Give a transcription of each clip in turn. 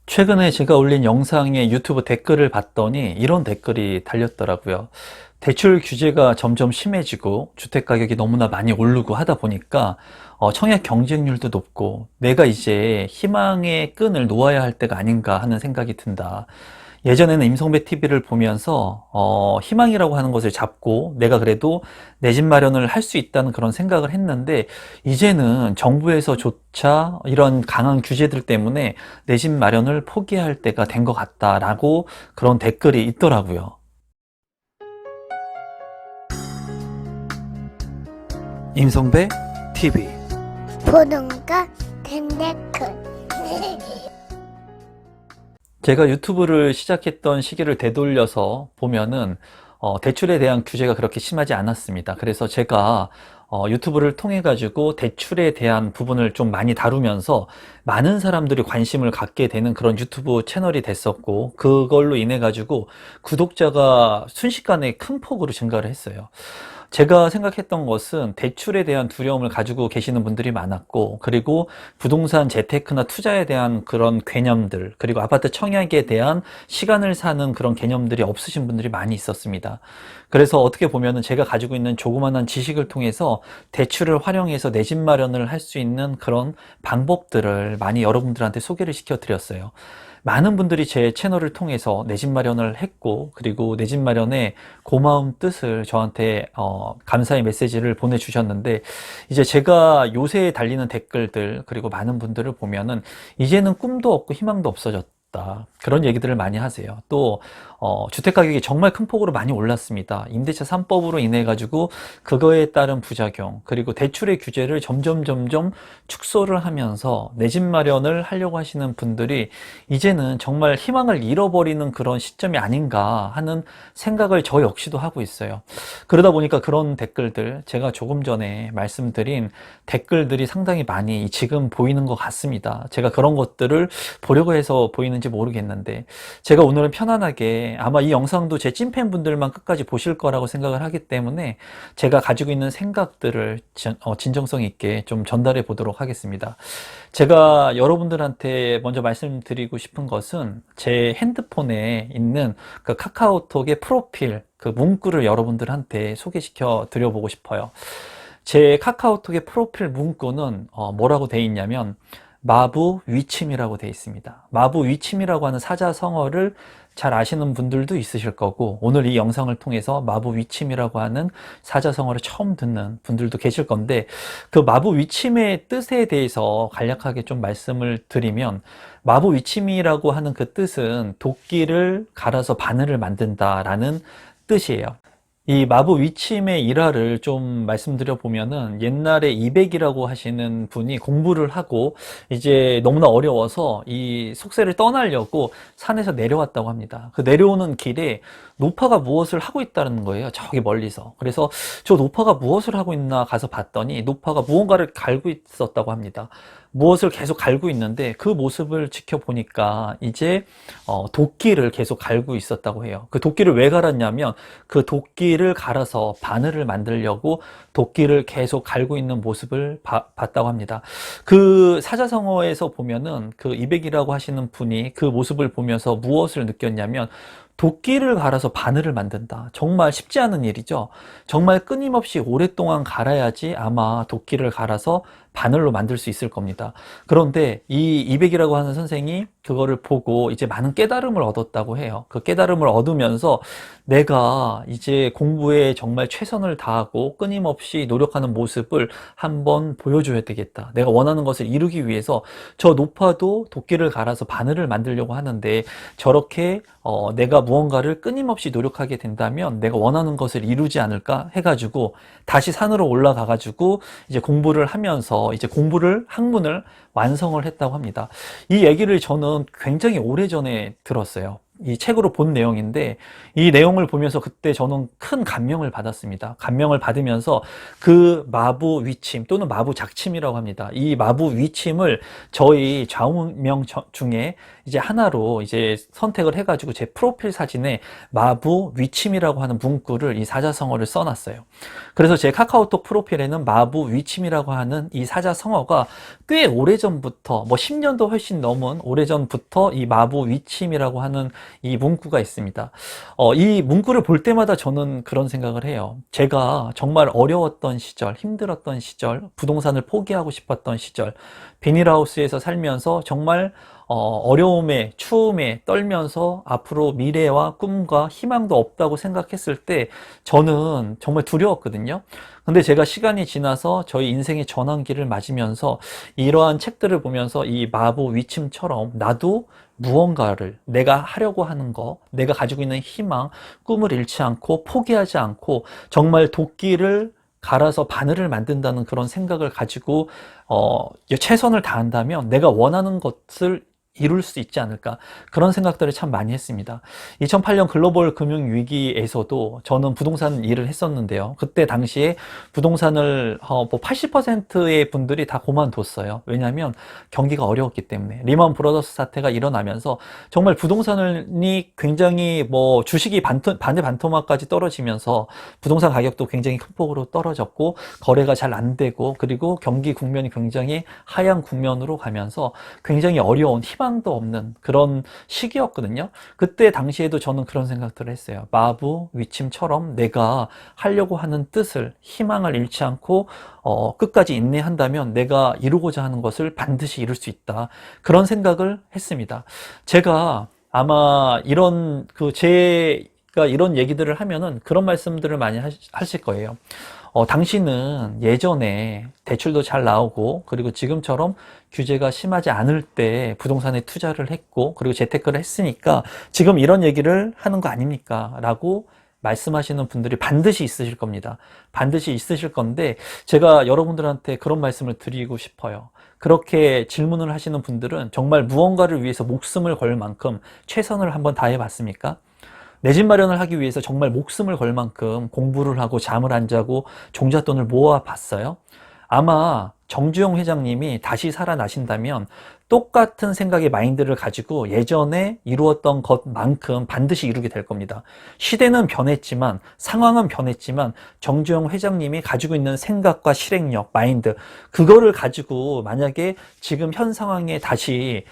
최근에 제가 올린 영상에 유튜브 댓글을 봤더니 이런 댓글이 달렸더라고요. 대출 규제가 점점 심해지고 주택가격이 너무나 많이 오르고 하다 보니까 청약 경쟁률도 높고 내가 이제 희망의 끈을 놓아야 할 때가 아닌가 하는 생각이 든다. 예전에는 임성배 TV를 보면서 희망이라고 하는 것을 잡고 내가 그래도 내 집 마련을 할 수 있다는 그런 생각을 했는데, 이제는 정부에서조차 이런 강한 규제들 때문에 내 집 마련을 포기할 때가 된 것 같다라고 그런 댓글이 있더라고요. 임성배 TV. 보동과 덴데크. 제가 유튜브를 시작했던 시기를 되돌려서 보면은 대출에 대한 규제가 그렇게 심하지 않았습니다. 그래서 제가 유튜브를 통해 가지고 대출에 대한 부분을 좀 많이 다루면서 많은 사람들이 관심을 갖게 되는 그런 유튜브 채널이 됐었고, 그걸로 인해 가지고 구독자가 순식간에 큰 폭으로 증가를 했어요. 제가 생각했던 것은 대출에 대한 두려움을 가지고 계시는 분들이 많았고, 그리고 부동산 재테크나 투자에 대한 그런 개념들, 그리고 아파트 청약에 대한 시간을 사는 그런 개념들이 없으신 분들이 많이 있었습니다. 그래서 어떻게 보면은 제가 가지고 있는 조그만한 지식을 통해서 대출을 활용해서 내 집 마련을 할 수 있는 그런 방법들을 많이 여러분들한테 소개를 시켜 드렸어요. 많은 분들이 제 채널을 통해서 내 집 마련을 했고, 그리고 내 집 마련의 고마운 뜻을 저한테 감사의 메시지를 보내주셨는데, 이제 제가 요새 달리는 댓글들, 그리고 많은 분들을 보면은 이제는 꿈도 없고 희망도 없어졌다, 그런 얘기들을 많이 하세요. 또 주택 가격이 정말 큰 폭으로 많이 올랐습니다. 임대차 3법으로 인해 가지고 그거에 따른 부작용, 그리고 대출의 규제를 점점 축소를 하면서 내 집 마련을 하려고 하시는 분들이 이제는 정말 희망을 잃어버리는 그런 시점이 아닌가 하는 생각을 저 역시도 하고 있어요. 그러다 보니까 그런 댓글들, 제가 조금 전에 말씀드린 댓글들이 상당히 많이 지금 보이는 것 같습니다. 제가 그런 것들을 보려고 해서 보이는지 모르겠는데, 제가 오늘은 편안하게, 아마 이 영상도 제 찐팬 분들만 끝까지 보실 거라고 생각을 하기 때문에 제가 가지고 있는 생각들을 진정성 있게 좀 전달해 보도록 하겠습니다. 제가 여러분들한테 먼저 말씀드리고 싶은 것은, 제 핸드폰에 있는 그 카카오톡의 프로필, 그 문구를 여러분들한테 소개시켜 드려보고 싶어요. 제 카카오톡의 프로필 문구는 뭐라고 되어 있냐면, 마부 위침이라고 되어 있습니다. 마부 위침이라고 하는 사자성어를 잘 아시는 분들도 있으실 거고, 오늘 이 영상을 통해서 마부 위침이라고 하는 사자성어를 처음 듣는 분들도 계실 건데, 그 마부 위침의 뜻에 대해서 간략하게 좀 말씀을 드리면, 마부 위침이라고 하는 그 뜻은 도끼를 갈아서 바늘을 만든다라는 뜻이에요. 이 마부 위침의 일화를 좀 말씀드려 보면은, 옛날에 이백이라고 하시는 분이 공부를 하고 이제 너무나 어려워서 이 속세를 떠나려고 산에서 내려왔다고 합니다. 그 내려오는 길에 노파가 무엇을 하고 있다는 거예요, 저기 멀리서. 그래서 저 노파가 무엇을 하고 있나 가서 봤더니 노파가 무언가를 갈고 있었다고 합니다. 무엇을 계속 갈고 있는데, 그 모습을 지켜보니까 이제 도끼를 계속 갈고 있었다고 해요. 그 도끼를 왜 갈았냐면, 그 도끼를 갈아서 바늘을 만들려고 도끼를 계속 갈고 있는 모습을 봤다고 합니다. 그 사자성어에서 보면은 그 이백이라고 하시는 분이 그 모습을 보면서 무엇을 느꼈냐면, 도끼를 갈아서 바늘을 만든다, 정말 쉽지 않은 일이죠. 정말 끊임없이 오랫동안 갈아야지 아마 도끼를 갈아서 바늘로 만들 수 있을 겁니다. 그런데 이 이백이라고 하는 선생이 그거를 보고 이제 많은 깨달음을 얻었다고 해요. 그 깨달음을 얻으면서 내가 이제 공부에 정말 최선을 다하고 끊임없이 노력하는 모습을 한번 보여줘야 되겠다. 내가 원하는 것을 이루기 위해서 저 노파도 도끼를 갈아서 바늘을 만들려고 하는데, 저렇게 내가 무언가를 끊임없이 노력하게 된다면 내가 원하는 것을 이루지 않을까 해가지고 다시 산으로 올라가가지고 이제 공부를 하면서 이제 학문을 완성을 했다고 합니다. 이 얘기를 저는 굉장히 오래전에 들었어요. 이 책으로 본 내용인데, 이 내용을 보면서 그때 저는 큰 감명을 받았습니다. 감명을 받으면서 그 마부 위침 또는 마부 작침이라고 합니다. 이 마부 위침을 저희 좌우명 중에 이제 하나로 이제 선택을 해가지고 제 프로필 사진에 마부 위침이라고 하는 문구를, 이 사자성어를 써놨어요. 그래서 제 카카오톡 프로필에는 마부 위침이라고 하는 이 사자성어가 꽤 오래전부터, 뭐 10년도 훨씬 넘은 오래전부터 이 마부 위침이라고 하는 이 문구가 있습니다. 이 문구를 볼 때마다 저는 그런 생각을 해요. 제가 정말 어려웠던 시절, 힘들었던 시절, 부동산을 포기하고 싶었던 시절, 비닐하우스에서 살면서 정말 어려움에, 추움에 떨면서 앞으로 미래와 꿈과 희망도 없다고 생각했을 때 저는 정말 두려웠거든요. 근데 제가 시간이 지나서 저희 인생의 전환기를 맞으면서 이러한 책들을 보면서 이 마부 위침처럼 나도 무언가를, 내가 하려고 하는 거, 내가 가지고 있는 희망, 꿈을 잃지 않고 포기하지 않고 정말 도끼를 갈아서 바늘을 만든다는 그런 생각을 가지고 최선을 다한다면 내가 원하는 것을 이룰 수 있지 않을까, 그런 생각들을 참 많이 했습니다. 2008년 글로벌 금융위기에서도 저는 부동산 일을 했었는데요. 그때 당시에 부동산을 80%의 분들이 다 그만뒀어요. 왜냐하면 경기가 어려웠기 때문에. 리먼 브러더스 사태가 일어나면서 정말 부동산이 굉장히 뭐 주식이 반토막까지 떨어지면서 부동산 가격도 굉장히 큰 폭으로 떨어졌고 거래가 잘 안 되고, 그리고 경기 국면이 굉장히 하향 국면으로 가면서 굉장히 어려운, 희망도 없는 그런 시기였거든요. 그때 당시에도 저는 그런 생각들을 했어요. 마부 위침처럼 내가 하려고 하는 뜻을, 희망을 잃지 않고 끝까지 인내한다면 내가 이루고자 하는 것을 반드시 이룰 수 있다, 그런 생각을 했습니다. 제가 아마 제가 이런 얘기들을 하면은 그런 말씀들을 많이 하실 거예요. 당신은 예전에 대출도 잘 나오고, 그리고 지금처럼 규제가 심하지 않을 때 부동산에 투자를 했고, 그리고 재테크를 했으니까 지금 이런 얘기를 하는 거 아닙니까? 라고 말씀하시는 분들이 반드시 있으실 겁니다. 반드시 있으실 건데, 제가 여러분들한테 그런 말씀을 드리고 싶어요. 그렇게 질문을 하시는 분들은 정말 무언가를 위해서 목숨을 걸 만큼 최선을 한번 다해 봤습니까? 내 집 마련을 하기 위해서 정말 목숨을 걸 만큼 공부를 하고 잠을 안 자고 종잣돈을 모아 봤어요? 아마 정주영 회장님이 다시 살아나신다면 똑같은 생각의 마인드를 가지고 예전에 이루었던 것만큼 반드시 이루게 될 겁니다. 시대는 변했지만, 상황은 변했지만 정주영 회장님이 가지고 있는 생각과 실행력, 마인드, 그거를 가지고 만약에 지금 현 상황에 다시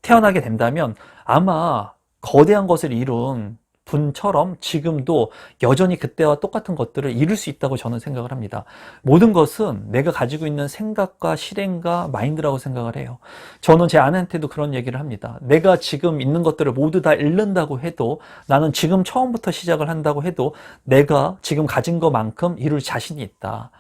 태어나게 된다면 아마 거대한 것을 이룬 분처럼 지금도 여전히 그때와 똑같은 것들을 이룰 수 있다고 저는 생각을 합니다. 모든 것은 내가 가지고 있는 생각과 실행과 마인드라고 생각을 해요. 저는 제 아내한테도 그런 얘기를 합니다. 내가 지금 있는 것들을 모두 다 잃는다고 해도, 나는 지금 처음부터 시작을 한다고 해도 내가 지금 가진 것만큼 이룰 자신이 있다.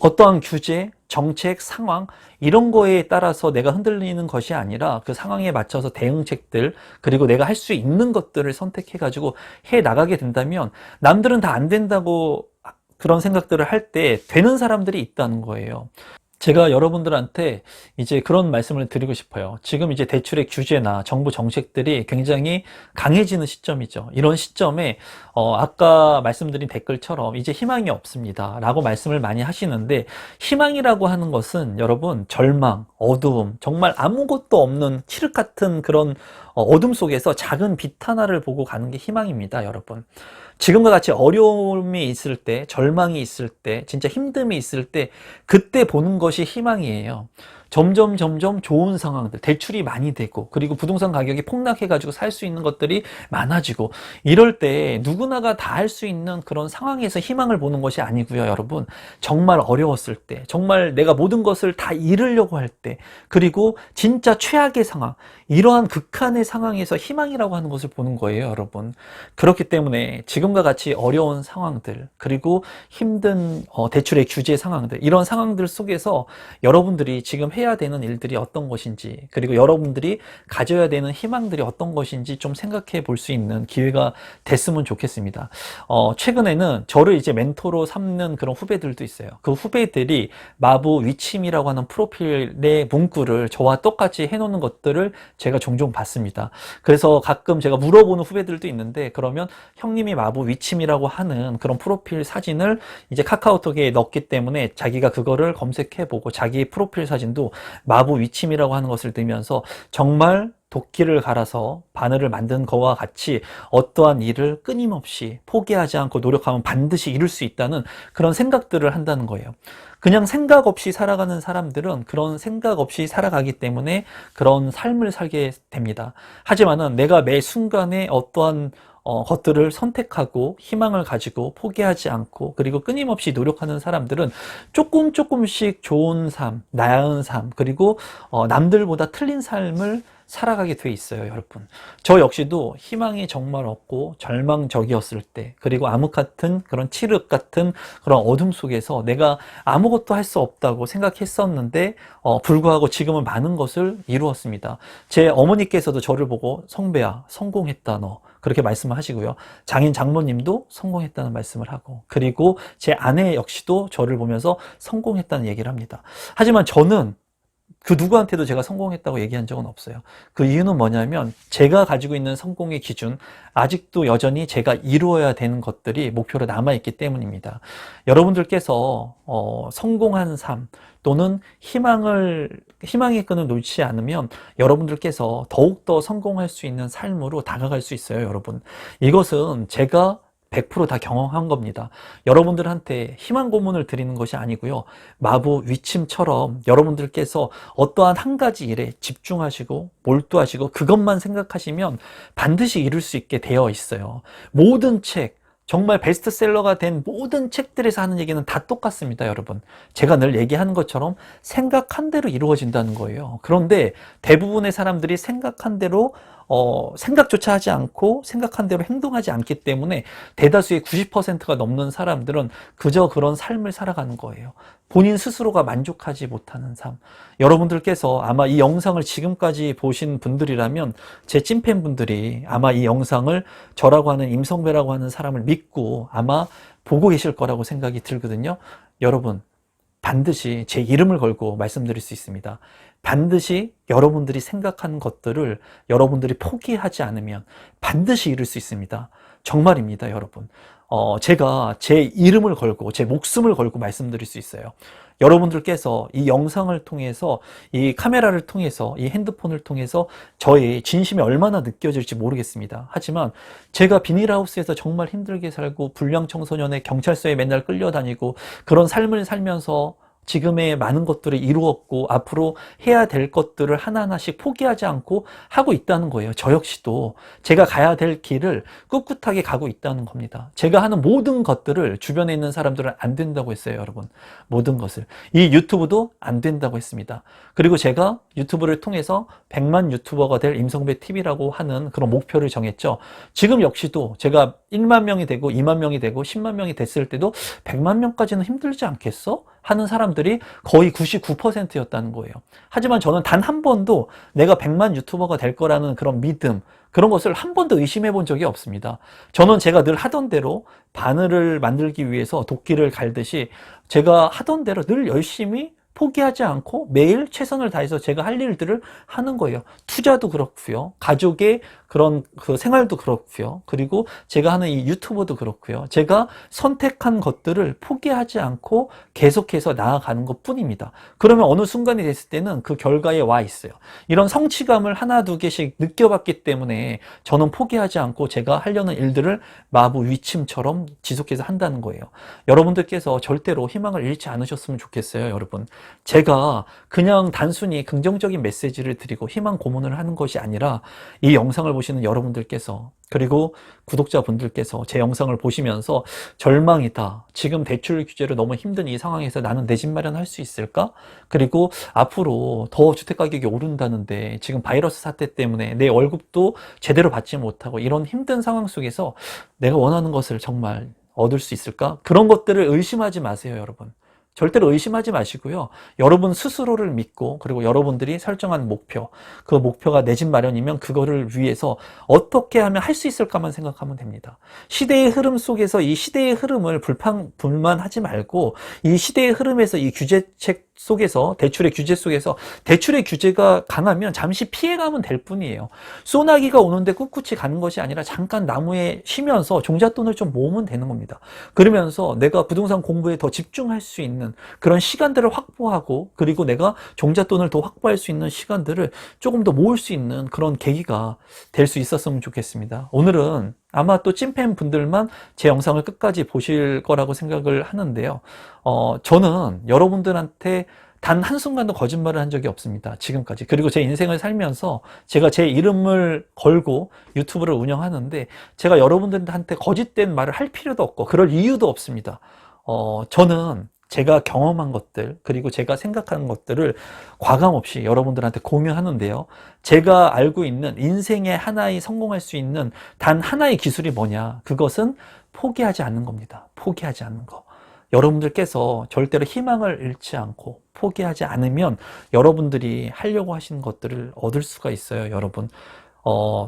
어떠한 규제, 정책, 상황, 이런 거에 따라서 내가 흔들리는 것이 아니라 그 상황에 맞춰서 대응책들, 그리고 내가 할 수 있는 것들을 선택해가지고 해 나가게 된다면 남들은 다 안 된다고 그런 생각들을 할 때 되는 사람들이 있다는 거예요. 제가 여러분들한테 이제 그런 말씀을 드리고 싶어요. 지금 이제 대출의 규제나 정부 정책들이 굉장히 강해지는 시점이죠. 이런 시점에 아까 말씀드린 댓글처럼 이제 희망이 없습니다 라고 말씀을 많이 하시는데, 희망이라고 하는 것은 여러분 절망, 어두움, 정말 아무것도 없는 칠흑 같은 그런 어둠 속에서 작은 빛 하나를 보고 가는 게 희망입니다, 여러분. 지금과 같이 어려움이 있을 때, 절망이 있을 때, 진짜 힘듦이 있을 때, 그때 보는 것이 희망이에요. 점점 좋은 상황들, 대출이 많이 되고, 그리고 부동산 가격이 폭락해가지고 살 수 있는 것들이 많아지고, 이럴 때 누구나가 다 할 수 있는 그런 상황에서 희망을 보는 것이 아니고요, 여러분. 정말 어려웠을 때, 정말 내가 모든 것을 다 잃으려고 할 때, 그리고 진짜 최악의 상황, 이러한 극한의 상황에서 희망이라고 하는 것을 보는 거예요, 여러분. 그렇기 때문에 지금과 같이 어려운 상황들, 그리고 힘든 대출의 규제 상황들, 이런 상황들 속에서 여러분들이 지금 해야 되는 일들이 어떤 것인지, 그리고 여러분들이 가져야 되는 희망들이 어떤 것인지 좀 생각해 볼 수 있는 기회가 됐으면 좋겠습니다. 최근에는 저를 이제 멘토로 삼는 그런 후배들도 있어요. 그 후배들이 마부 위침이라고 하는 프로필의 문구를 저와 똑같이 해놓는 것들을 제가 종종 봤습니다. 그래서 가끔 제가 물어보는 후배들도 있는데, 그러면 형님이 마부 위침이라고 하는 그런 프로필 사진을 이제 카카오톡에 넣기 때문에 자기가 그거를 검색해보고 자기 프로필 사진도 마부 위침이라고 하는 것을 넣으면서 정말 도끼를 갈아서 바늘을 만든 것과 같이 어떠한 일을 끊임없이 포기하지 않고 노력하면 반드시 이룰 수 있다는 그런 생각들을 한다는 거예요. 그냥 생각 없이 살아가는 사람들은 그런 생각 없이 살아가기 때문에 그런 삶을 살게 됩니다. 하지만은 내가 매 순간에 어떠한 것들을 선택하고 희망을 가지고 포기하지 않고 그리고 끊임없이 노력하는 사람들은 조금씩 좋은 삶, 나은 삶, 그리고 남들보다 틀린 삶을 살아가게 돼 있어요, 여러분. 저 역시도 희망이 정말 없고 절망적이었을 때, 그리고 암흑 같은 그런 칠흑 같은 그런 어둠 속에서 내가 아무것도 할 수 없다고 생각했었는데 불구하고 지금은 많은 것을 이루었습니다. 제 어머니께서도 저를 보고 성배야, 성공했다 너, 그렇게 말씀을 하시고요. 장인 장모님도 성공했다는 말씀을 하고, 그리고 제 아내 역시도 저를 보면서 성공했다는 얘기를 합니다. 하지만 저는 그 누구한테도 제가 성공했다고 얘기한 적은 없어요. 그 이유는 뭐냐면 제가 가지고 있는 성공의 기준, 아직도 여전히 제가 이루어야 되는 것들이 목표로 남아있기 때문입니다. 여러분들께서 성공한 삶 또는 희망의 끈을 놓지 않으면 여러분들께서 더욱더 성공할 수 있는 삶으로 다가갈 수 있어요, 여러분. 이것은 제가 100% 다 경험한 겁니다. 여러분들한테 희망 고문을 드리는 것이 아니고요. 마부 위침처럼 여러분들께서 어떠한 한 가지 일에 집중하시고 몰두하시고 그것만 생각하시면 반드시 이룰 수 있게 되어 있어요. 모든 책, 정말 베스트셀러가 된 모든 책들에서 하는 얘기는 다 똑같습니다, 여러분. 제가 늘 얘기하는 것처럼 생각한 대로 이루어진다는 거예요. 그런데 대부분의 사람들이 생각한 대로 생각조차 하지 않고 생각한 대로 행동하지 않기 때문에 대다수의 90%가 넘는 사람들은 그저 그런 삶을 살아가는 거예요. 본인 스스로가 만족하지 못하는 삶. 여러분들께서 아마 이 영상을 지금까지 보신 분들이라면 제 찐팬분들이 아마 이 영상을 저라고 하는 임성배라고 하는 사람을 믿고 아마 보고 계실 거라고 생각이 들거든요. 여러분, 반드시 제 이름을 걸고 말씀드릴 수 있습니다. 반드시 여러분들이 생각하는 것들을 여러분들이 포기하지 않으면 반드시 이룰 수 있습니다. 정말입니다, 여러분. 제가 제 이름을 걸고 제 목숨을 걸고 말씀드릴 수 있어요. 여러분들께서 이 영상을 통해서, 이 카메라를 통해서, 이 핸드폰을 통해서 저의 진심이 얼마나 느껴질지 모르겠습니다. 하지만 제가 비닐하우스에서 정말 힘들게 살고 불량 청소년의 경찰서에 맨날 끌려다니고 그런 삶을 살면서 지금의 많은 것들을 이루었고 앞으로 해야 될 것들을 하나하나씩 포기하지 않고 하고 있다는 거예요. 저 역시도 제가 가야 될 길을 꿋꿋하게 가고 있다는 겁니다. 제가 하는 모든 것들을 주변에 있는 사람들은 안 된다고 했어요, 여러분. 모든 것을. 이 유튜브도 안 된다고 했습니다. 그리고 제가 유튜브를 통해서 100만 유튜버가 될 임성배 TV라고 하는 그런 목표를 정했죠. 지금 역시도 제가 1만 명이 되고 2만 명이 되고 10만 명이 됐을 때도 100만 명까지는 힘들지 않겠어? 하는 사람들이 거의 99%였다는 거예요. 하지만 저는 단 한 번도 내가 100만 유튜버가 될 거라는 그런 믿음, 그런 것을 한 번도 의심해 본 적이 없습니다. 저는 제가 늘 하던 대로 바늘을 만들기 위해서 도끼를 갈듯이 제가 하던 대로 늘 열심히 포기하지 않고 매일 최선을 다해서 제가 할 일들을 하는 거예요. 투자도 그렇고요. 가족의 그런 그 생활도 그렇고요. 그리고 제가 하는 이 유튜버도 그렇고요. 제가 선택한 것들을 포기하지 않고 계속해서 나아가는 것 뿐입니다. 그러면 어느 순간이 됐을 때는 그 결과에 와 있어요. 이런 성취감을 하나 두 개씩 느껴봤기 때문에 저는 포기하지 않고 제가 하려는 일들을 마부 위침처럼 지속해서 한다는 거예요. 여러분들께서 절대로 희망을 잃지 않으셨으면 좋겠어요, 여러분. 제가 그냥 단순히 긍정적인 메시지를 드리고 희망 고문을 하는 것이 아니라 이 영상을 보시는 여러분들께서, 그리고 구독자분들께서 제 영상을 보시면서 절망이다, 지금 대출 규제로 너무 힘든 이 상황에서 나는 내 집 마련할 수 있을까? 그리고 앞으로 더 주택가격이 오른다는데 지금 바이러스 사태 때문에 내 월급도 제대로 받지 못하고 이런 힘든 상황 속에서 내가 원하는 것을 정말 얻을 수 있을까? 그런 것들을 의심하지 마세요, 여러분. 절대로 의심하지 마시고요. 여러분 스스로를 믿고 그리고 여러분들이 설정한 목표, 그 목표가 내 집 마련이면 그거를 위해서 어떻게 하면 할 수 있을까만 생각하면 됩니다. 시대의 흐름 속에서 이 시대의 흐름을 불만하지 말고 이 시대의 흐름에서 이 규제책 속에서 대출의 규제 속에서 대출의 규제가 강하면 잠시 피해가면 될 뿐이에요. 소나기가 오는데 꿋꿋이 가는 것이 아니라 잠깐 나무에 쉬면서 종잣돈을 좀 모으면 되는 겁니다. 그러면서 내가 부동산 공부에 더 집중할 수 있는 그런 시간들을 확보하고 그리고 내가 종잣돈을 더 확보할 수 있는 시간들을 조금 더 모을 수 있는 그런 계기가 될 수 있었으면 좋겠습니다. 오늘은 아마 또 찐팬 분들만 제 영상을 끝까지 보실 거라고 생각을 하는데요. 저는 여러분들한테 단 한순간도 거짓말을 한 적이 없습니다. 지금까지. 그리고 제 인생을 살면서 제가 제 이름을 걸고 유튜브를 운영하는데 제가 여러분들한테 거짓된 말을 할 필요도 없고 그럴 이유도 없습니다. 저는 제가 경험한 것들 그리고 제가 생각하는 것들을 과감없이 여러분들한테 공유하는데요. 제가 알고 있는 인생의 하나의 성공할 수 있는 단 하나의 기술이 뭐냐? 그것은 포기하지 않는 겁니다. 포기하지 않는 거. 여러분들께서 절대로 희망을 잃지 않고 포기하지 않으면 여러분들이 하려고 하시는 것들을 얻을 수가 있어요, 여러분.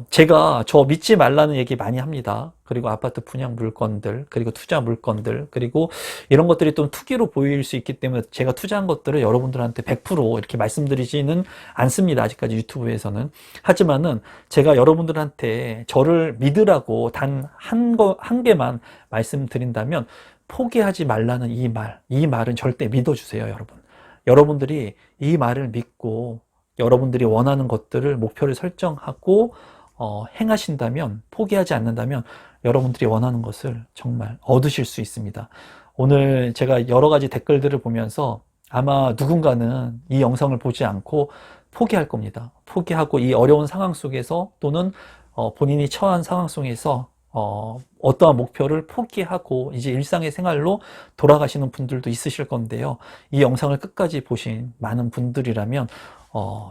제가 저 믿지 말라는 얘기 많이 합니다. 그리고 아파트 분양 물건들, 그리고 투자 물건들, 그리고 이런 것들이 또 투기로 보일 수 있기 때문에 제가 투자한 것들을 여러분들한테 100% 이렇게 말씀드리지는 않습니다. 아직까지 유튜브에서는. 하지만은 제가 여러분들한테 저를 믿으라고 단 한 개만 말씀드린다면 포기하지 말라는 이 말은 절대 믿어주세요, 여러분. 여러분들이 이 말을 믿고 여러분들이 원하는 것들을 목표를 설정하고 행하신다면 포기하지 않는다면 여러분들이 원하는 것을 정말 얻으실 수 있습니다. 오늘 제가 여러 가지 댓글들을 보면서 아마 누군가는 이 영상을 보지 않고 포기할 겁니다. 포기하고 이 어려운 상황 속에서 또는 본인이 처한 상황 속에서 어떠한 목표를 포기하고 이제 일상의 생활로 돌아가시는 분들도 있으실 건데요. 이 영상을 끝까지 보신 많은 분들이라면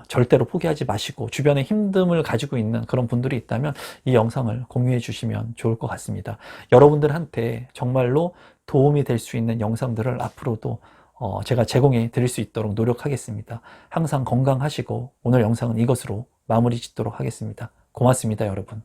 절대로 포기하지 마시고 주변에 힘듦을 가지고 있는 그런 분들이 있다면 이 영상을 공유해 주시면 좋을 것 같습니다. 여러분들한테 정말로 도움이 될 수 있는 영상들을 앞으로도 제가 제공해 드릴 수 있도록 노력하겠습니다. 항상 건강하시고 오늘 영상은 이것으로 마무리 짓도록 하겠습니다. 고맙습니다, 여러분.